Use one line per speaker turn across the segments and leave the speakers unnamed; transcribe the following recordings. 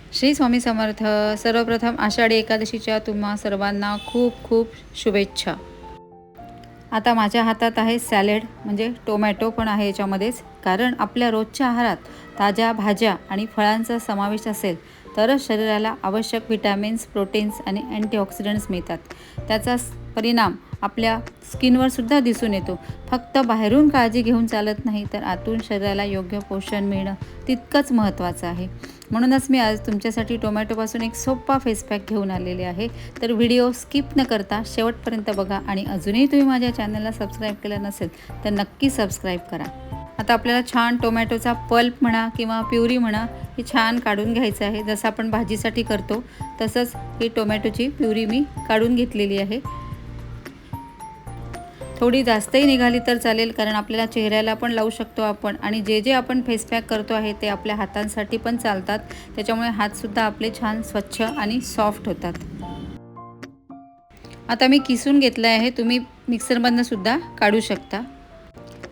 श्री स्वामी समर्थ. सर्वप्रथम आषाढी एकादशीच्या तुम्हा सर्वांना खूप खूप शुभेच्छा. आता माझ्या हातात आहे सॅलेड, म्हणजे टोमॅटो पण आहे याच्यामध्येच. कारण आपल्या रोजच्या आहारात ताज्या भाज्या आणि फळांचा समावेश असेल तरच शरीराला आवश्यक व्हिटॅमिन्स, प्रोटीन्स आणि अँटीऑक्सिडंट्स मिळतात. त्याचा परिणाम आपल्या स्किनवर सुद्धा दिसून येतो. फक्त बाहेरून काळजी घेऊन चालत नाही, तर आतून शरीराला योग्य पोषण मिळणं तितकंच महत्त्वाचं आहे. म्हणूनच मी आज तुमच्यासाठी टोमॅटोपासून एक सोपा फेस पॅक घेऊन आलेले आहे. तर व्हिडिओ स्किप न करता शेवटपर्यंत बघा आणि अजूनही तुम्ही माझ्या चॅनलला सबस्क्राईब केलं नसेल तर नक्की सबस्क्राईब करा. आता आपल्याला छान टोमॅटोचा पल्प म्हणा किंवा प्युरी म्हणा, हे छान काढून घ्यायचं आहे. जसं आपण भाजीसाठी करतो तसंच ही टोमॅटोची प्युरी मी काढून घेतलेली आहे. थोडी जास्तही निघाली तर चालेल, कारण आपल्याला चेहऱ्याला पण लावू शकतो आपण. आणि जे जे आपण फेस पॅक करतो आहे ते आपल्या हातांसाठी पण चालतात. त्याच्यामुळे हातसुद्धा आपले छान स्वच्छ आणि सॉफ्ट होतात. आता मी किसून घेतला आहे, तुम्ही मिक्सरमधनं सुद्धा काढू शकता.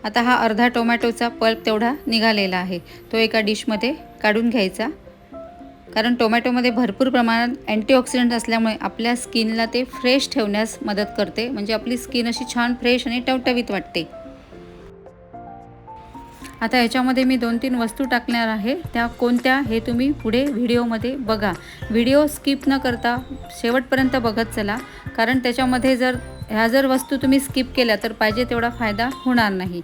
आता हा अर्धा टोमॅटोचा पल्प तेवढा निघालेला आहे, तो एका डिशमध्ये काढून घ्यायचा. कारण टोमॅटोमध्ये भरपूर प्रमाणात अँटीऑक्सिडंट असल्यामुळे आपल्या स्किनला ते फ्रेश ठेवण्यास मदत करते. म्हणजे आपली स्किन अशी छान फ्रेश आणि टवटवीत वाटते. आता याच्यामध्ये मी 2-3 वस्तू टाकणार आहे. त्या कोणत्या हे तुम्ही पुढे व्हिडिओमध्ये बघा. व्हिडिओ स्किप न करता शेवटपर्यंत बघत चला, कारण त्याच्यामध्ये ह्या वस्तू तुम्ही स्किप केल्या तर पाहिजे तेवढा फायदा होणार नाही.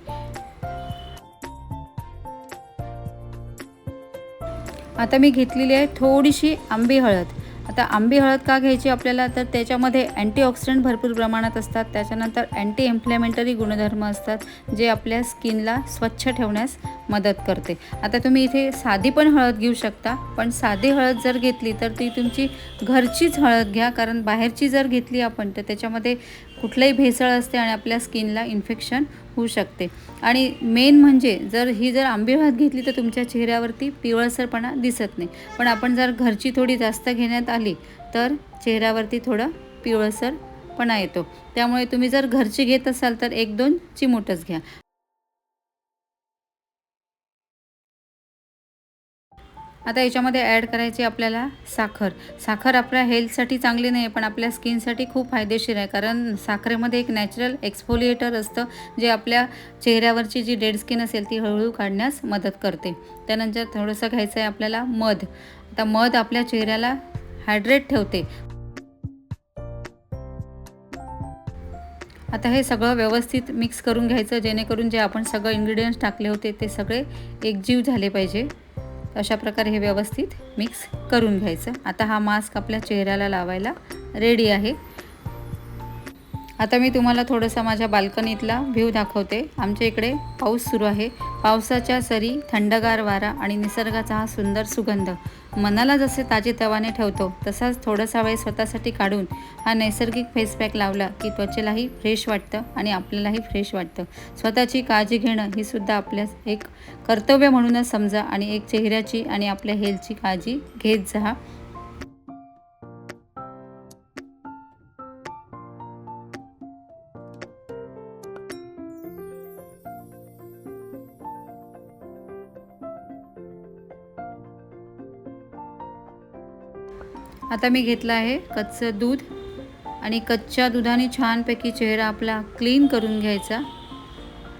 आता मी घेतलेली आहे थोडीशी आंबी हळद. आता आंबी हळद का घ्यायची आपल्याला, तर त्याच्यामध्ये अँटीऑक्सिडंट भरपूर प्रमाणात असतात. त्याच्यानंतर अँटी इन्फ्लेमेटरी गुणधर्म असतात, जे आपल्या स्किनला स्वच्छ ठेवण्यास मदत करते. आता तुम्ही इथे साधी पण हळद घेऊ शकता, पण साधी हळद जर घेतली तर ती तुमची घरचीच हळद घ्या. कारण बाहेरची जर घेतली आपण तर त्याच्यामध्ये कुठलंही भेसळ असते आणि आपल्या स्किनला इन्फेक्शन होऊ शकते. आणि मेन म्हणजे जर आंबी हळद घेतली तर तुमच्या चेहऱ्यावरती पिवळसरपणा दिसत नाही. पण आपण जर घरची थोडी जास्त घेण्यात आली तर चेहऱ्यावरती थोडं पिवळसरपणा येतो. त्यामुळे तुम्ही जर घरची घेत असाल तर 1-2 चिमूटच घ्या. आता याच्यामध्ये ॲड करायची आपल्याला साखर. साखर आपल्या हेल्थसाठी चांगली नाही, पण आपल्या स्किनसाठी खूप फायदेशीर आहे. कारण साखरेमध्ये एक नॅचरल एक्सफोलिएटर असतं, जे आपल्या चेहऱ्यावरची जी डेड स्किन असेल ती हळूहळू काढण्यास मदत करते. त्यानंतर थोडंसं घ्यायचं आहे आपल्याला मध. आता मध आपल्या चेहऱ्याला हायड्रेट ठेवते. आता हे सगळं व्यवस्थित मिक्स करून घ्यायचं, जेणेकरून जे आपण सगळं इन्ग्रेडियंट्स टाकले होते ते सगळे एकजीव झाले पाहिजे. अशा प्रकारे हे व्यवस्थित मिक्स करून घ्यायचं. आता हा मास्क आपल्या चेहऱ्याला लावायला रेडी आहे. आता मी तुम्हाला थोडंसं माझ्या बाल्कनीतला व्ह्यू दाखवते. आमच्या इकडे पाऊस सुरू आहे. पावसाच्या सरी, थंडगार वारा आणि निसर्गाचा हा सुंदर सुगंध मनाला जसे ताजेतवाने ठेवतो, तसाच थोडासा वेळ स्वतःसाठी काढून हा नैसर्गिक फेस पॅक लावला की त्वचेलाही फ्रेश वाटतं आणि आपल्यालाही फ्रेश वाटतं. स्वतःची काळजी घेणं ही सुद्धा आपल्या एक कर्तव्य म्हणूनच समजा आणि एक चेहऱ्याची आणि आपल्या हेल्थची काळजी घेत जा. आता मी घेतलं आहे कच्चं दूध आणि कच्च्या दुधाने छानपैकी चेहरा आपला क्लीन करून घ्यायचा.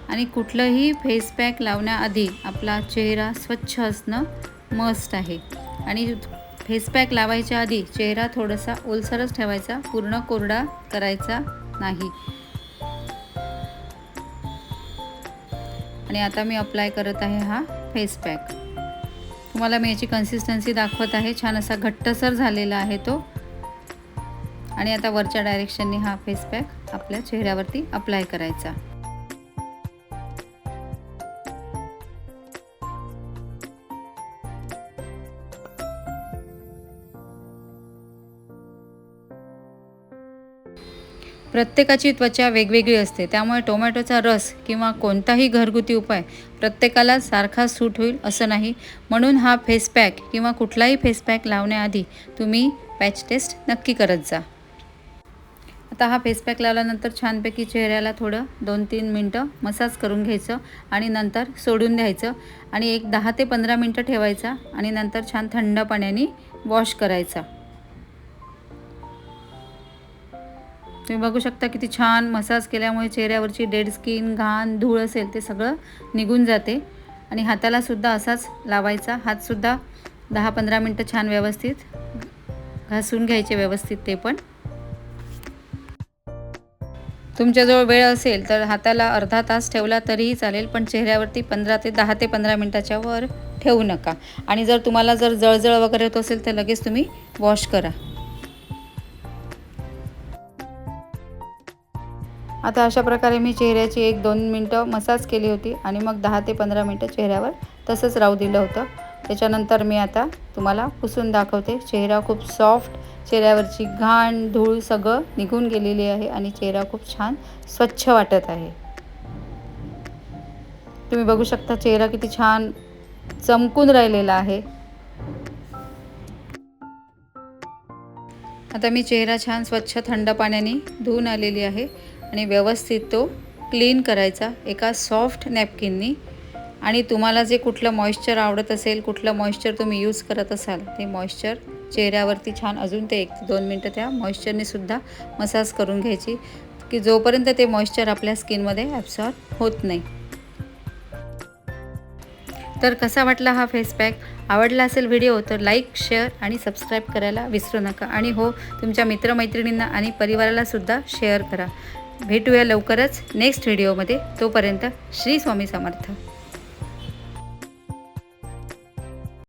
आणि कुठलंही फेस पॅक लावण्याआधी आपला चेहरा स्वच्छ असणं मस्ट आहे. आणि फेस पॅक लावायच्या आधी चेहरा थोडासा ओलसरच ठेवायचा, पूर्ण कोरडा करायचा नाही. आणि आता मी अप्लाय करत आहे हा फेस पॅक. तुम्हाला मी याची कन्सिस्टन्सी दाखवत आहे. छान असा घट्टसर झालेला आहे तो. आणि आता वरच्या डायरेक्शनने हा फेस पॅक आपल्या चेहऱ्यावरती अप्लाय करायचा. प्रत्येकाची त्वचा वेगवेगळी असते, त्यामुळे टोमॅटोचा रस किंवा कोणताही घरगुती उपाय प्रत्येकाला सारखा सूट होईल असं नाही. म्हणून हा फेस पॅक किंवा कुठलाही फेस पॅक लावण्याआधी तुम्ही पॅच टेस्ट नक्की करत जा. आता हा फेस पॅक लावल्यानंतर छानपैकी चेहऱ्याला थोडं 2-3 मिनटं मसाज करून घ्यायचं आणि नंतर सोडून द्यायचं आणि एक 10 ते 15 मिनटं ठेवायचा आणि नंतर छान थंड पाण्याने वॉश करायचा। तुम्ही बघू शकता किती छान मसाज केल्यामुळे चेहऱ्यावरची डेड स्किन, घाण, धूळ असेल ते सगळं निघून जाते। आणि हाताला सुद्धा असाच लावायचा, हात सुद्धा 10-15 मिनटं छान व्यवस्थित घासून घ्यायचे व्यवस्थित ते पण। तुमच्याजवळ वेळ असेल तर हाताला अर्धा तास ठेवला तरीही चालेल, पण चेहऱ्यावरती 10 ते 15 मिनटाच्या वर ठेवू नका। आणि जर तुम्हाला जळजळ वगैरे होत असेल तर लगेच तुम्ही वॉश करा। आता अशा प्रकारे मी चेहऱ्याची 1-2 मिनटं मसाज केली होती आणि मग 10 ते 15 मिनटं चेहऱ्यावर तसंच राहू दिलं होतं। त्याच्यानंतर मी आता तुम्हाला पुसून दाखवते। चेहरा खूप सॉफ्ट, चेहऱ्यावरची घाण, धूळ सगळं निघून गेलेली आहे आणि चेहरा खूप छान स्वच्छ वाटत आहे। तुम्ही बघू शकता चेहरा किती छान चमकून राहिलेला आहे। आता मी चेहरा छान स्वच्छ थंड पाण्याने धुवून आलेली आहे आणि व्यवस्थित तो क्लीन करायचा एका सॉफ्ट नॅपकिननी। आणि तुम्हाला जे कुठलं मॉइश्चर आवडत असेल, कुठलं मॉइश्चर तुम्ही यूज करत असाल, ते मॉइश्चर चेहऱ्यावरती छान अजून ते 1-2 मिनटं त्या मॉइश्चरने सुद्धा मसाज करून घ्यायची, की जोपर्यंत ते मॉइश्चर आपल्या स्किनमध्ये ॲब्सॉर्ब होत नाही। तर कसा वाटला हा फेस पॅक? आवडला असेल व्हिडिओ तर लाईक, शेअर आणि सबस्क्राईब करायला विसरू नका। आणि हो, तुमच्या मित्रमैत्रिणींना आणि परिवाराला सुद्धा शेअर करा। भेटूया लवकरच नेक्स्ट व्हिडिओमध्ये। तोपर्यंत श्री स्वामी समर्थ।